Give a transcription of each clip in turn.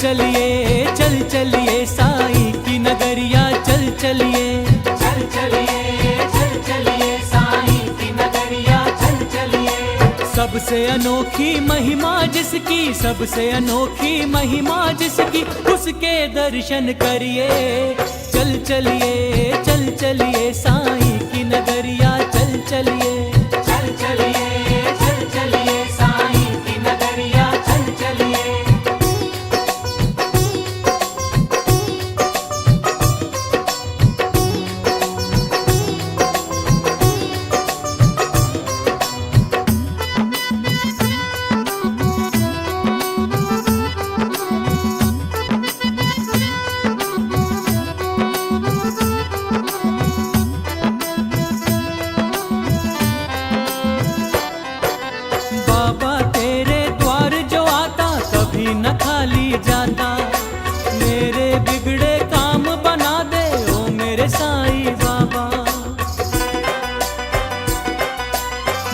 चल चलिए साईं की नगरिया, चल चलिए, चल चलिए, चल चलिए साईं की नगरिया, चल चलिए। सबसे अनोखी महिमा जिसकी, सबसे अनोखी महिमा जिसकी, उसके दर्शन करिए। चल चलिए, चल चलिए साईं की नगरिया, चल चलिए, चल चलिए, चल चलिए साईं की नगरिया, चल चलिए। बाबा तेरे द्वार जो आता कभी न खाली जाता, मेरे बिगड़े काम बना दे ओ मेरे साईं बाबा।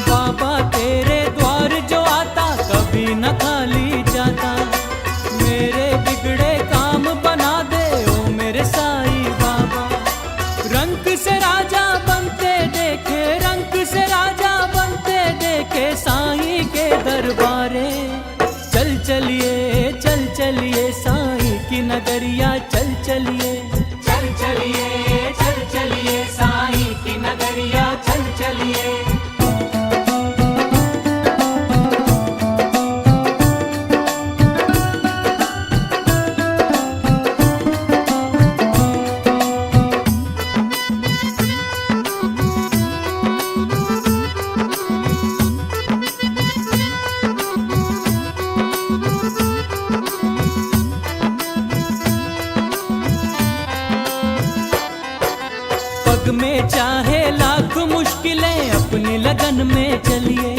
बाबा तेरे द्वार जो आता कभी न खाली जाता, मेरे बिगड़े काम बना दे ओ मेरे साईं बाबा। रंग से राजा बनते देखे, रंग से राजा बनते देखे साईं के दरबारे। चल चलिए, चल चलिए साईं की नगरिया, चल चलिए, चल चलिए, चल चलिए साईं की नगरिया, चल चलिए। पग में चाहे लाख मुश्किलें अपनी लगन में चलिए।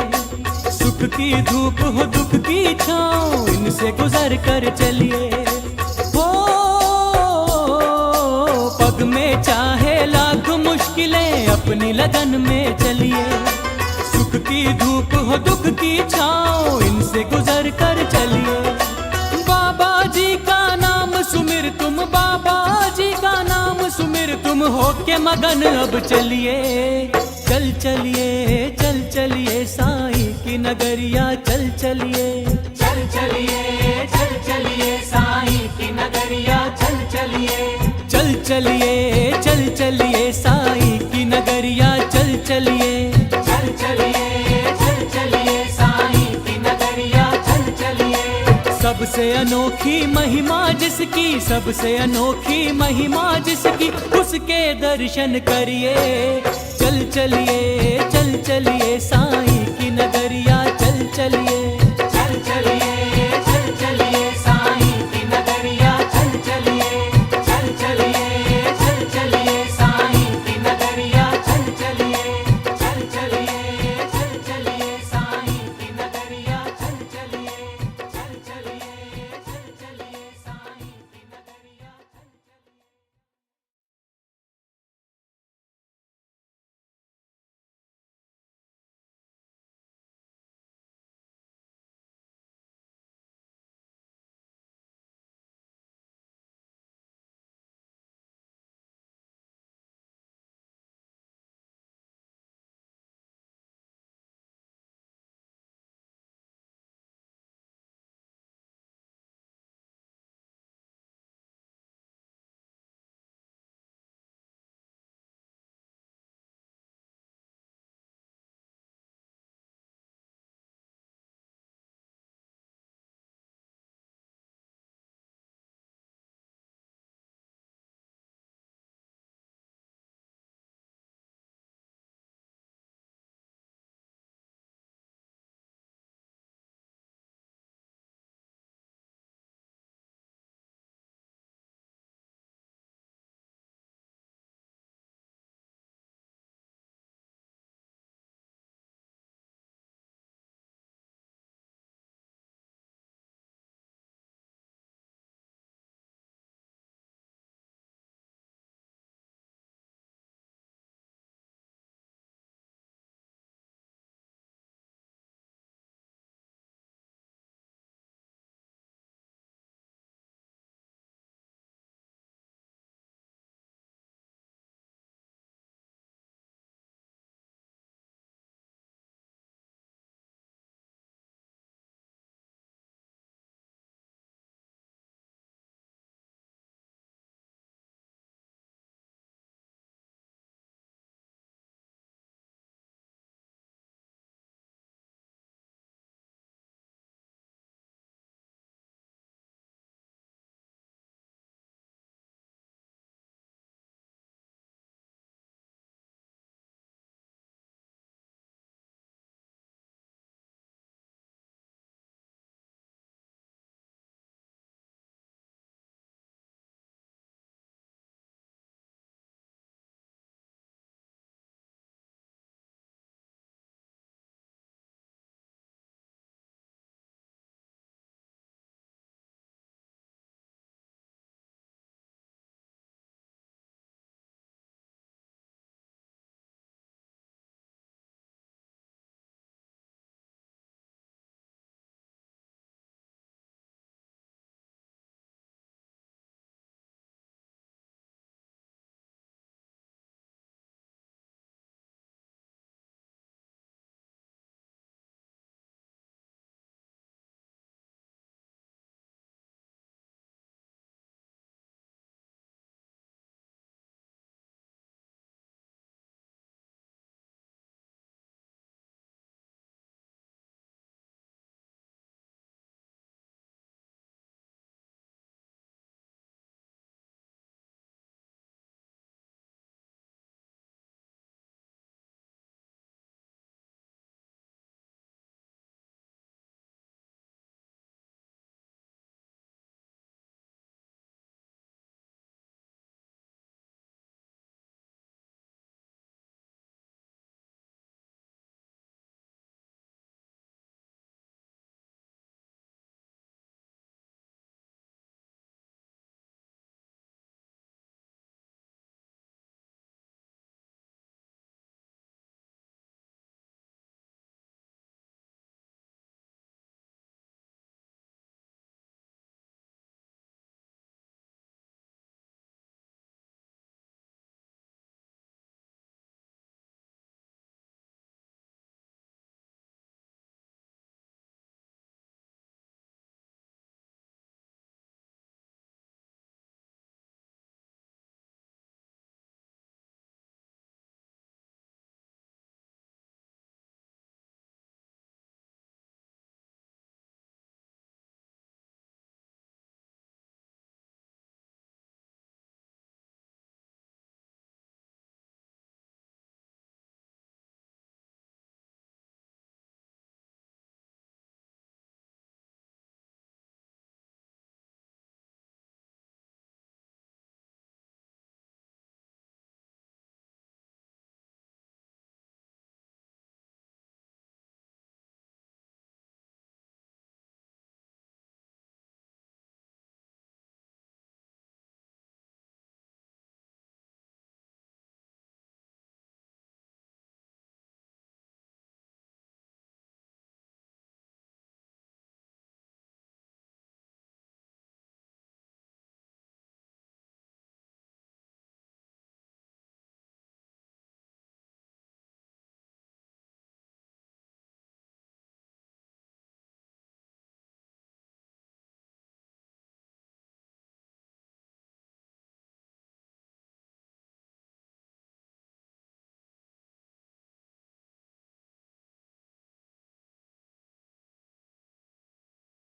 सुख की धूप हो दुख की छाँव, इनसे गुजर कर चलिए। हो पग में चाहे लाख मुश्किलें अपनी लगन में चलिए। सुख की धूप हो दुख की छाँव, इनसे गुजर कर चलिए। बाबा जी का नाम सुमिर तुम, बाबा जी का नाम सुमिर तुम, हो के मगन अब चलिए। चल चलिए, चल चलिए साईं की नगरिया, चल चलिए, चल चलिए, चल चलिए साईं की नगरिया, चल चलिए। चल चलिए, चल चलिए साईं की नगरिया, चल चलिए, चल चलिए, चल चलिए साईं की नगरिया, चल चलिए। सबसे अनोखी महिमा जिसकी, सबसे अनोखी महिमा जिसकी, उसके दर्शन करिए। चल चलिए, चल चलिए साईं की नगरिया, चल चलिए।